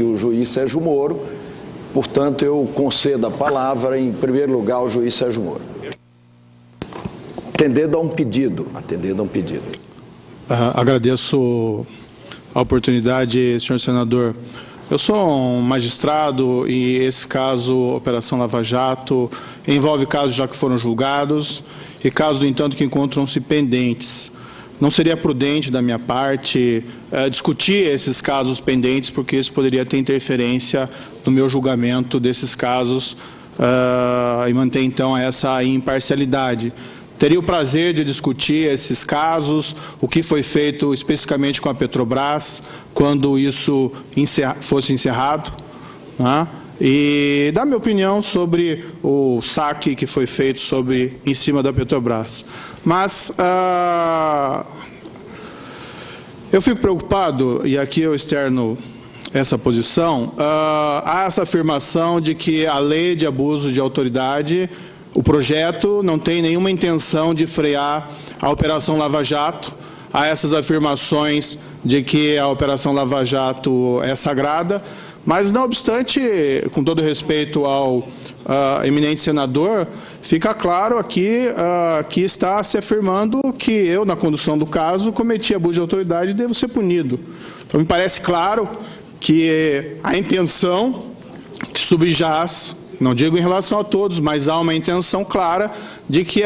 o juiz Sérgio Moro. Portanto, eu concedo a palavra, em primeiro lugar, ao juiz Sérgio Moro. Atendendo a um pedido. Agradeço a oportunidade, senhor senador. Eu sou um magistrado e esse caso, Operação Lava Jato, envolve casos já que foram julgados e casos, no entanto, que encontram-se pendentes. Não seria prudente da minha parte discutir esses casos pendentes, porque isso poderia ter interferência no meu julgamento desses casos e manter, então, essa imparcialidade. Teria o prazer de discutir esses casos, o que foi feito especificamente com a Petrobras, quando isso fosse encerrado, né? E dar minha opinião sobre o saque que foi feito em cima da Petrobras. Mas eu fico preocupado, e aqui eu externo essa posição, há essa afirmação de que a lei de abuso de autoridade, o projeto não tem nenhuma intenção de frear a Operação Lava Jato. Há essas afirmações de que a Operação Lava Jato é sagrada, mas, não obstante, com todo respeito ao eminente senador, fica claro aqui que está se afirmando que eu, na condução do caso, cometi abuso de autoridade e devo ser punido. Então, me parece claro que a intenção que subjaz, não digo em relação a todos, mas há uma intenção clara de que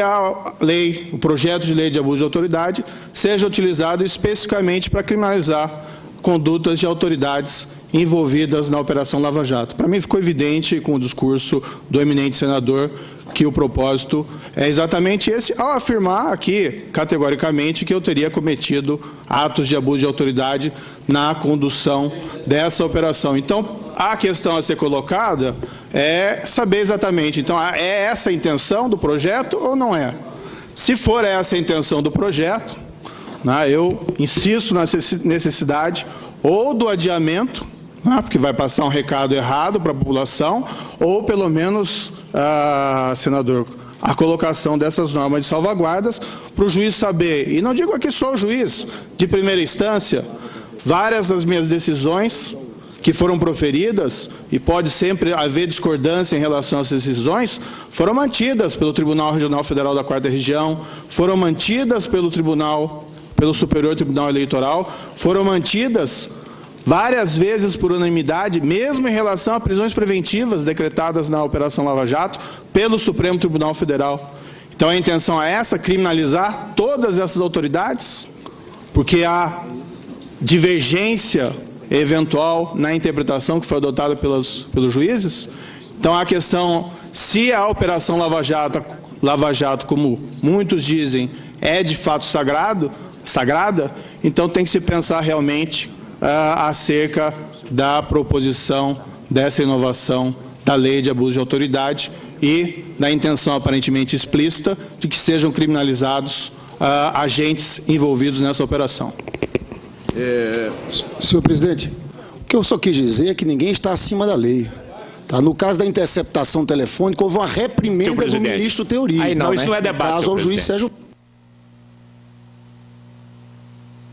o projeto de lei de abuso de autoridade seja utilizado especificamente para criminalizar condutas de autoridades envolvidas na Operação Lava Jato. Para mim ficou evidente com o discurso do eminente senador que o propósito é exatamente esse, ao afirmar aqui, categoricamente, que eu teria cometido atos de abuso de autoridade na condução dessa operação. Então, a questão a ser colocada é saber exatamente, então, é essa a intenção do projeto ou não é? Se for essa a intenção do projeto, né, eu insisto na necessidade ou do adiamento, porque vai passar um recado errado para a população, ou pelo menos, senador, a colocação dessas normas de salvaguardas para o juiz saber, e não digo aqui só o juiz, de primeira instância, várias das minhas decisões que foram proferidas, e pode sempre haver discordância em relação às decisões, foram mantidas pelo Tribunal Regional Federal da 4ª Região, foram mantidas pelo Superior Tribunal Eleitoral, foram mantidas várias vezes por unanimidade, mesmo em relação a prisões preventivas decretadas na Operação Lava Jato pelo Supremo Tribunal Federal. Então a intenção é essa, criminalizar todas essas autoridades, porque há divergência eventual na interpretação que foi adotada pelos juízes. Então a questão, se a Operação Lava Jato, como muitos dizem, é de fato sagrada, então tem que se pensar realmente acerca da proposição dessa inovação da lei de abuso de autoridade e da intenção aparentemente explícita de que sejam criminalizados agentes envolvidos nessa operação. Senhor presidente, o que eu só quis dizer é que ninguém está acima da lei. Tá? No caso da interceptação telefônica, houve uma reprimenda do ministro Teori. Aí não, isso não é debate. No caso ao juiz Sérgio.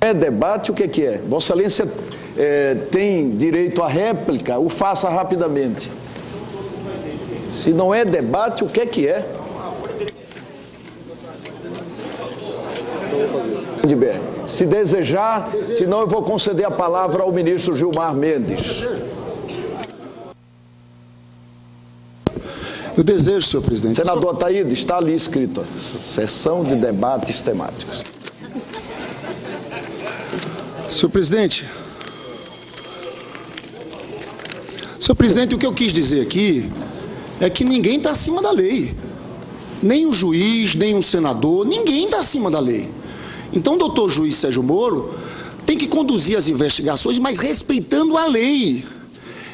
É debate, o que é? Vossa Excelência tem direito à réplica, o faça rapidamente. Se não é debate, o que é? Se desejar, senão eu vou conceder a palavra ao ministro Gilmar Mendes. Eu desejo, senhor presidente. Senador Ataíde, está ali escrito, sessão de debates temáticos. Senhor presidente, o que eu quis dizer aqui é que ninguém está acima da lei. Nem o juiz, nem um senador, ninguém está acima da lei. Então, o doutor juiz Sérgio Moro tem que conduzir as investigações, mas respeitando a lei.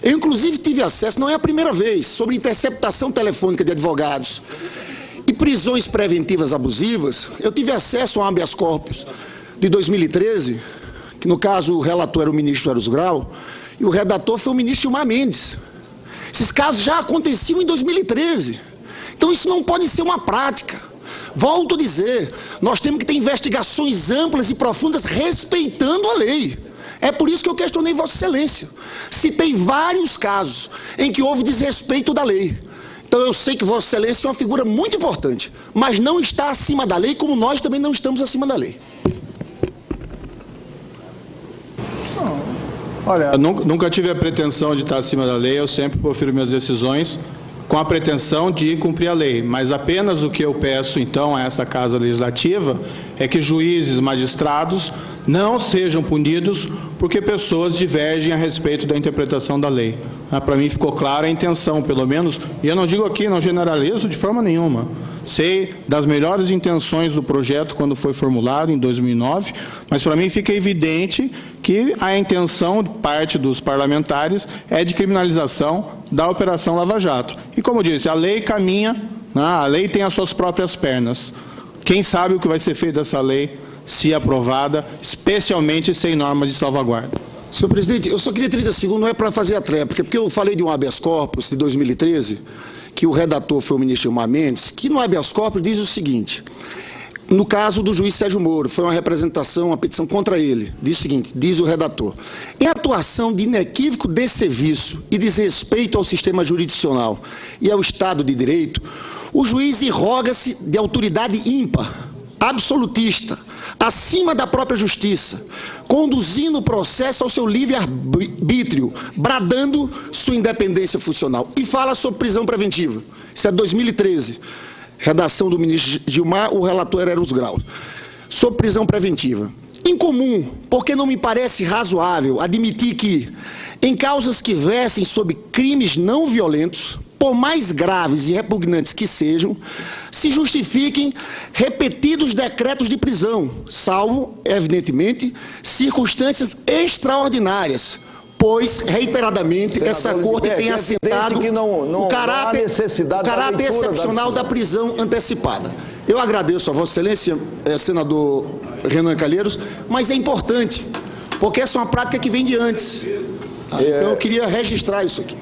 Eu, inclusive, tive acesso, não é a primeira vez, sobre interceptação telefônica de advogados e prisões preventivas abusivas. Eu tive acesso ao habeas corpus de 2013, que no caso o relator era o ministro Eros Grau, e o redator foi o ministro Gilmar Mendes. Esses casos já aconteciam em 2013. Então isso não pode ser uma prática. Volto a dizer, nós temos que ter investigações amplas e profundas respeitando a lei. É por isso que eu questionei Vossa Excelência. Citei vários casos em que houve desrespeito da lei. Então eu sei que Vossa Excelência é uma figura muito importante, mas não está acima da lei, como nós também não estamos acima da lei. Olha, eu nunca tive a pretensão de estar acima da lei, eu sempre profiro minhas decisões com a pretensão de cumprir a lei, mas apenas o que eu peço, então, a essa Casa Legislativa é que juízes, magistrados não sejam punidos porque pessoas divergem a respeito da interpretação da lei. Para mim ficou clara a intenção, pelo menos, e eu não digo aqui, não generalizo de forma nenhuma. Sei das melhores intenções do projeto quando foi formulado em 2009, mas para mim fica evidente que a intenção de parte dos parlamentares é de criminalização da Operação Lava Jato. E como eu disse, a lei caminha, né, a lei tem as suas próprias pernas. Quem sabe o que vai ser feito dessa lei, se aprovada, especialmente sem normas de salvaguarda. Senhor presidente, eu só queria 30 segundos, não é para fazer a tréplica, porque eu falei de um habeas corpus de 2013, que o redator foi o ministro Gilmar Mendes, que no habeas corpus diz o seguinte: no caso do juiz Sérgio Moro, foi uma representação, uma petição contra ele, diz o seguinte, diz o redator: em atuação de inequívoco desserviço e desrespeito ao sistema jurisdicional e ao Estado de Direito, o juiz irroga-se de autoridade ímpar, absolutista, acima da própria justiça, conduzindo o processo ao seu livre-arbítrio, bradando sua independência funcional. E fala sobre prisão preventiva. Isso é 2013. Redação do ministro Gilmar, o relator era Eros Grau. Sobre prisão preventiva. Incomum, porque não me parece razoável admitir que, em causas que versem sobre crimes não violentos, por mais graves e repugnantes que sejam, se justifiquem repetidos decretos de prisão, salvo, evidentemente, circunstâncias extraordinárias, pois, reiteradamente, essa Corte tem assentado o caráter excepcional da prisão antecipada. Eu agradeço a Vossa Excelência, senador Renan Calheiros, mas é importante, porque essa é uma prática que vem de antes. Então eu queria registrar isso aqui.